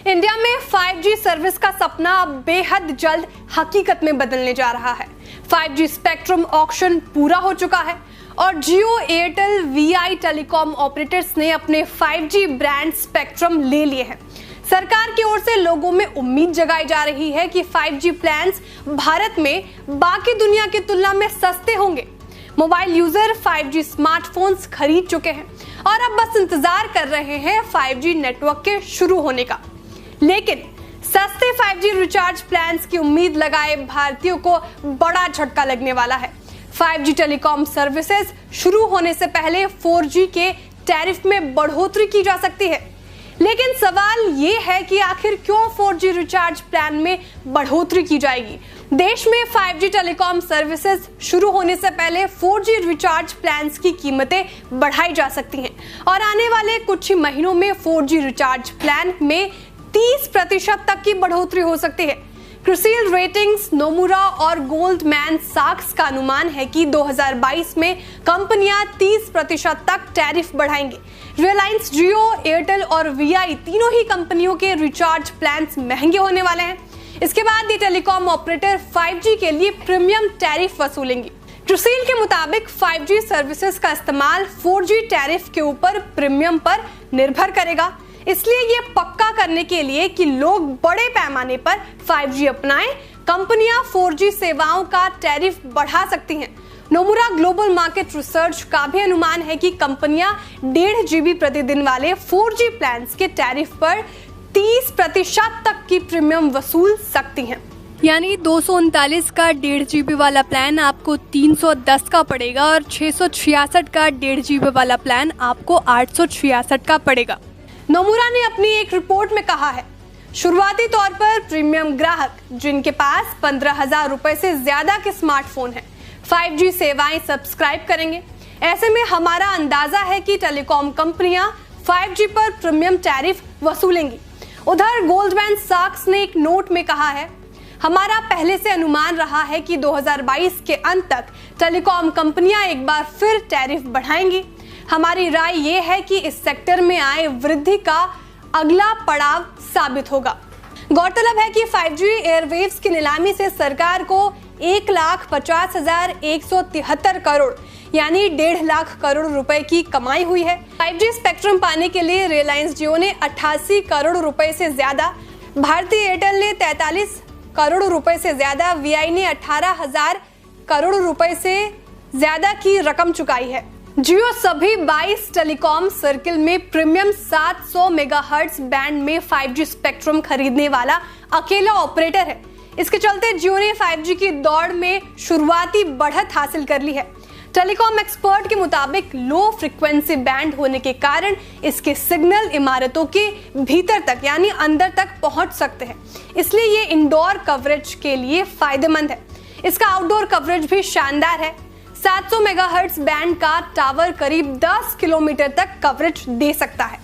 India में 5G service का सपना अब बेहद जल्द हकीकत में बदलने जा रहा है। 5G स्पेक्ट्रम ऑक्शन पूरा हो चुका है और जियो, एयरटेल, वीआई टेलीकॉम ऑपरेटर्स ने अपने 5G ब्रांड स्पेक्ट्रम ले लिए हैं। सरकार की ओर से लोगों में उम्मीद जगाई जा रही है कि 5G प्लान्स भारत में बाकी दुनिया की तुलना में सस्ते होंगे। मोबाइल यूजर 5G स्मार्टफोन्स खरीद चुके हैं और अब बस इंतजार कर रहे हैं 5G नेटवर्क के शुरू होने का। लेकिन सस्ते 5G रिचार्ज प्लान्स की उम्मीद लगाए भारतीयों को बड़ा झटका लगने वाला है। 5G टेलीकॉम सर्विसेज शुरू होने से पहले 4G के टैरिफ में बढ़ोतरी की जा सकती है। लेकिन सवाल ये है कि आखिर क्यों 4G रिचार्ज प्लान में बढ़ोतरी की जाएगी। देश में 5G टेलीकॉम सर्विसेज शुरू होने से पहले 4G रिचार्ज प्लान्स की कीमतें बढ़ाई जा सकती हैं और आने वाले कुछ ही महीनों में 4G रिचार्ज प्लान में 30% तक की बढ़ोतरी हो सकती है। क्रिसिल रेटिंग्स, नोमुरा और गोल्डमैन सैक्स का अनुमान है कि 2022 में कंपनियां 30% तक टैरिफ बढ़ाएंगी। रिलायंस, जियो, एयरटेल और वीआई तीनों ही कंपनियों के रिचार्ज प्लान्स महंगे होने वाले हैं। इसके बाद ये टेलीकॉम ऑपरेटर 5G के लिए प्रीमियम टैरिफ वसूलेंगी। क्रिसिल के मुताबिक 5G सर्विसेज का इस्तेमाल 4G टैरिफ के ऊपर प्रीमियम पर निर्भर करेगा। इसलिए ये पक्का करने के लिए कि लोग बड़े पैमाने पर 5G अपनाएं, कंपनियां 4G सेवाओं का टैरिफ बढ़ा सकती हैं। नोमुरा ग्लोबल मार्केट रिसर्च का भी अनुमान है कि कंपनियां 1.5 GB प्रतिदिन वाले 4G प्लान्स के टैरिफ पर 30% तक की प्रीमियम वसूल सकती हैं। यानी 239 का 1.5 GB वाला प्लान आपको 310 का पड़ेगा और 666 का 1.5 GB वाला प्लान आपको 866 का पड़ेगा। नोमुरा ने अपनी एक रिपोर्ट में कहा है, शुरुआती तौर पर प्रीमियम ग्राहक जिनके पास 15,000 रुपए से ज्यादा के स्मार्टफोन हैं 5G सेवाएं सब्सक्राइब करेंगे। ऐसे में हमारा अंदाजा है कि टेलीकॉम कंपनियां 5G पर प्रीमियम टैरिफ वसूलेंगी। उधर गोल्डमैन सैक्स ने एक नोट में कहा है, हमारा पहले से अनुमान रहा है कि 2022 के अंत तक टेलीकॉम कंपनियां एक बार फिर टैरिफ बढ़ाएंगी। हमारी राय ये है कि इस सेक्टर में आए वृद्धि का अगला पड़ाव साबित होगा। गौरतलब है कि 5G एयरवेव्स की नीलामी से सरकार को 1,50,173 करोड़ यानी 1.5 लाख करोड़ रुपए की कमाई हुई है। 5G स्पेक्ट्रम पाने के लिए रिलायंस जियो ने 88 करोड़ रुपए से ज्यादा, भारती एयरटेल ने 43 करोड़ रुपए से ज्यादा, वीआई ने 18,000 करोड़ रुपए से ज्यादा की रकम चुकाई है। जियो सभी 22 टेलीकॉम सर्किल में प्रीमियम 700 मेगाहर्ट्ज बैंड में 5G स्पेक्ट्रम खरीदने वाला अकेला ऑपरेटर है। इसके चलते जियो ने 5G की दौड़ में शुरुआती बढ़त हासिल कर ली है। टेलीकॉम एक्सपर्ट के मुताबिक लो फ्रीक्वेंसी बैंड होने के कारण इसके सिग्नल इमारतों के भीतर तक यानी अंदर तक पहुंच सकते हैं, इसलिए ये इंडोर कवरेज के लिए फायदेमंद है। इसका आउटडोर कवरेज भी शानदार है। 700 मेगाहर्ट्ज बैंड का टावर करीब 10 किलोमीटर तक कवरेज दे सकता है।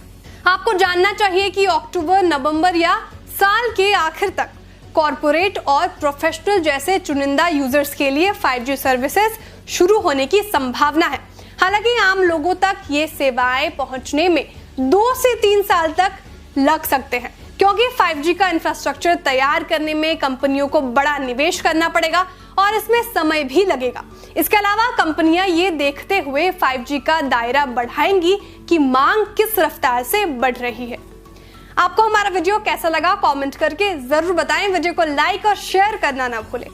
आपको जानना चाहिए कि अक्टूबर, नवंबर या साल के आखिर तक कॉर्पोरेट और प्रोफेशनल जैसे चुनिंदा यूजर्स के लिए 5G सर्विसेज शुरू होने की संभावना है। हालांकि आम लोगों तक ये सेवाएं पहुंचने में 2 से 3 साल तक लग सकते हैं, क्योंकि 5G का इंफ्रास्ट्रक्चर तैयार करने में कंपनियों को बड़ा निवेश करना पड़ेगा और इसमें समय भी लगेगा। इसके अलावा कंपनियां ये देखते हुए 5G का दायरा बढ़ाएंगी कि मांग किस रफ्तार से बढ़ रही है। आपको हमारा वीडियो कैसा लगा कमेंट करके जरूर बताएं। वीडियो को लाइक और शेयर करना ना भूलें।